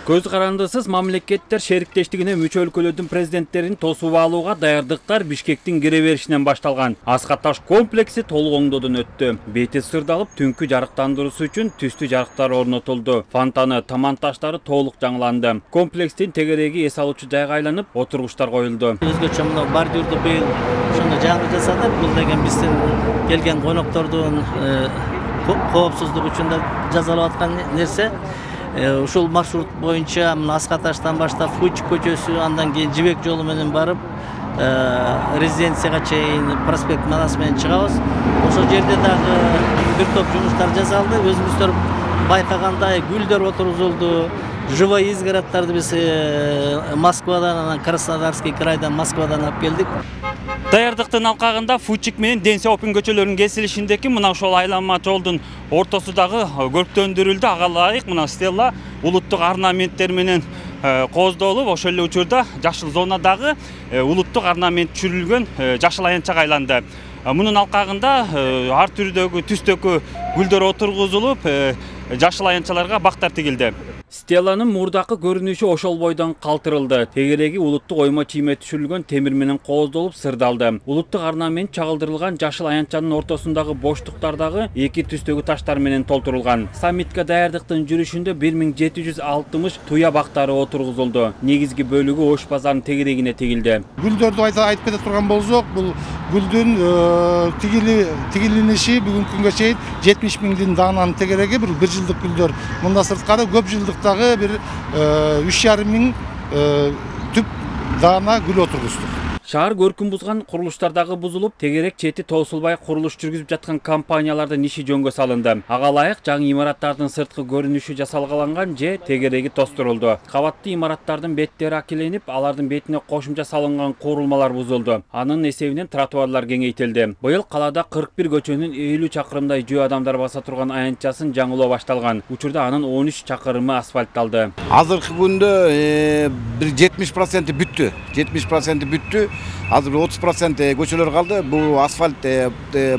Көз карандысыз мамлекеттер шериктештигине мүчө өлкөлөрдүн президенттерин тосуп алууга даярдыктар Бишкектин кире беришинен башталган. Аскаташ комплекси толук оңдоодон өттү. Бети сырдалып, түнкү жарыктандыруусу үчүн түстүү жарыктар орнотулду. Фонтаны, таман таштары толук жаңыланды. Комплекстин тегереги эс алуучу жайга айланып, отургучтар коюлду. Өзгөчө мына бордюрду быйыл ошондо жаңы жасадык. Бул деген биздин келген коноктордун коопсуздугу үчүн да жасалып аткан нерсе. Ушул маршрут боюнча Аскаташтан баштап Фучик көчөсү, андан кийин Жибек жолу менен барып, резиденцияга чейин проспект Манас менен чыгабыз. Ошол жерде дагы бир топ жумуштар жасалды. Өзүңүздөр байкагандай гүлдөр отургузулду. Живой изгородтарды биз Москвадан, анан Краснодарский крайдан, Москвадан алып келдик. Даярдыктын алкагында Фучик менен Дэн Сяопин көчөлөрүнүн кесилишиндеги мына ошол айланма жолдун ортосу дагы көрктөндүрүлдү. Ага ылайык мына стелла улуттук орнаменттер менен кооздолуп, ошол эле учурда жашыл зонадагы улуттук орнамент түшүрүлгөн жашыл аянтчага айланды. Мунун алкагында ар түрдөгү түстөгү гүлдөр отургузулуп, жашыл аянтчаларга бактар тигилди. Стелланын мурдакы көрүнүшү ошол бойдон калтырылды. Тегереги улуттук оймо чийме түшүрүлгөн темир менен кооздолуп, сырдалды. Улуттук орнамент чагылдырылган жашыл аянтчанын ортосундагы боштуктардагы эки түстөгү таштар менен толтурулган. Саммитке даярдыктын жүрүшүндө 1760 туя бактары отургузулду. Негизги бөлүгү Ош базарынын тегерегине тигилди. Гүлдөрдү айтып кете турган болсок, бул гүлдүн тигилиниши бүгүнкү күнгө чейин 70 миңдин даананын тегереги бир жылдык гүлдөр. Мында сырткары көп жылдыктагы бир 3,5 миң түп даана гүл отургуздук. Шаар көркүн бузган курулуштардагы бузулуп, тегерек чети тоосулбай курулуш жүргүзүп жаткан компаниялардын иши жөнгө салынды. Ага ылайык жаңы имараттардын сырткы көрүнүшү жасалгаланган же тегереги тостурулду. Кабатты имараттардын беттери акиленип, алардын бетине кошумча салынган курулмалар бузулду. Анын эсебинен тротуарлар кеңейтилди. Быйыл калада 41 көчөнүн 50 чакырымдай жөө адамдар баса турган аянтчасын жаңылоо башталган. Учурда анын 13 чакырымы асфальтталды. Азыркы күндө бир 70% бүттү. 70% бүттү. Азыр 30% көчөлөр калды. Бул асфальт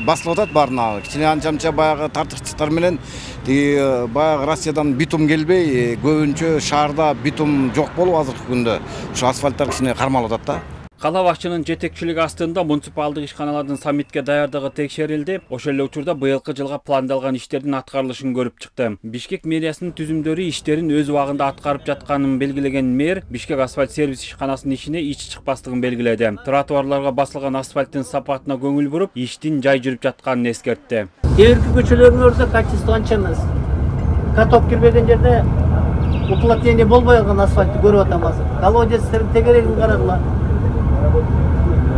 басылып атат баарына. Кичине анча баягы тартыкчтар менен баягы Россиядан битум келбей, көбүнчө шаарда битум жок болуп азыркы күндө ушу асфальттар кичине кармалып атат да. Кала башчынын жетекчилиги астында муниципалдык ишканалардын саммитке даярдыгы текшерилди. Ошол эле учурда быйылкы жылга пландалган иштердин аткарылышын көрүп чыкты. Бишкек мэриясынын түзүмдөрү иштерин өз убагында аткарып жатканын белгилеген мэр Бишкек асфальт сервис ишканасынын ишине ич чыкпастыгын белгиледи. Тротуарларга басылган асфальттын сапатына көңүл буруп, иштин жай жүрүп жатканын эскертти. Кээинки көчөлөрүңөрдө качество анча эмес. Каток кирбеген жерде уплотнение болбой калган асфальтты көрүп атам азыр. Колодецтердин тегерегин карагыла.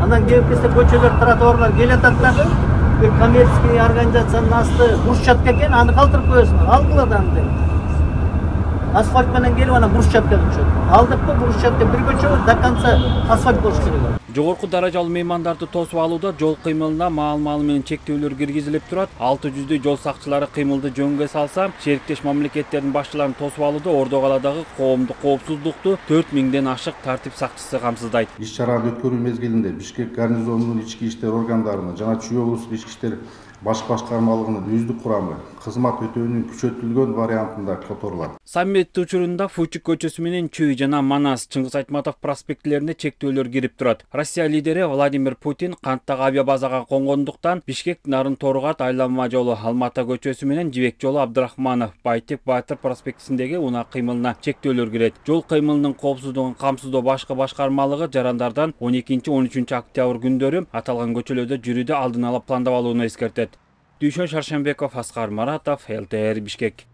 Андан кийинкиси көчөлөр, тротуарлар келатат дагы бир коммерческий организациянын асты брусчатка экен, аны калтырып коесуң. Алгыла да аны. Асфальт менен келип анан брусчаткага түшөт. Алдыкпы брусчатка бир көчө до конца асфальт болуш керек. Жогорку даражалуу меймандарды тосуп алууда жол кыймылына маал-маал менен чектөөлөр киргизилип турат. 600 жол сакчылары кыймылды жөнгө салса, шериктеш мамлекеттердин башчыларын тосуп алууда Ордо каладагы коомдук коопсуздукту 4000ден ашык тартип сакчысы камсыздайт. Иш-чараны өткөрүү мезгилинде Бишкек гарнизонунун ички иштер органдарына жана Чүй облустук ички иштер баш башкармалыгынын үздүк курамы кызмат өтөөнүн күчөтүлгөн вариантында которулат. Саммит учурунда Фучик көчөсү менен Чүй жана Манас, Чыңгыз Айтматов проспектилерине чектөөлөр кирип турат. Россия лидери Владимир Путин канттагы авиабазага конгондуктан Бишкек Нарын Торгат айланма жолу, Алмата көчөсү менен Жибек жолу Абдрахманов, Байтек Батыр проспектисиндеги унаа кыймылына чектөөлөр кирет. Жол кыймылынын коопсуздугун камсыздоо башкы башкармалыгы жарандардан 12-13 октябрь күндөрү аталган көчөлөрдө жүрүүдө алдын ала пландап алууну эскертет. Дүйшөн Шаршенбеков, Аскар Маратов, ЛТР Бишкек.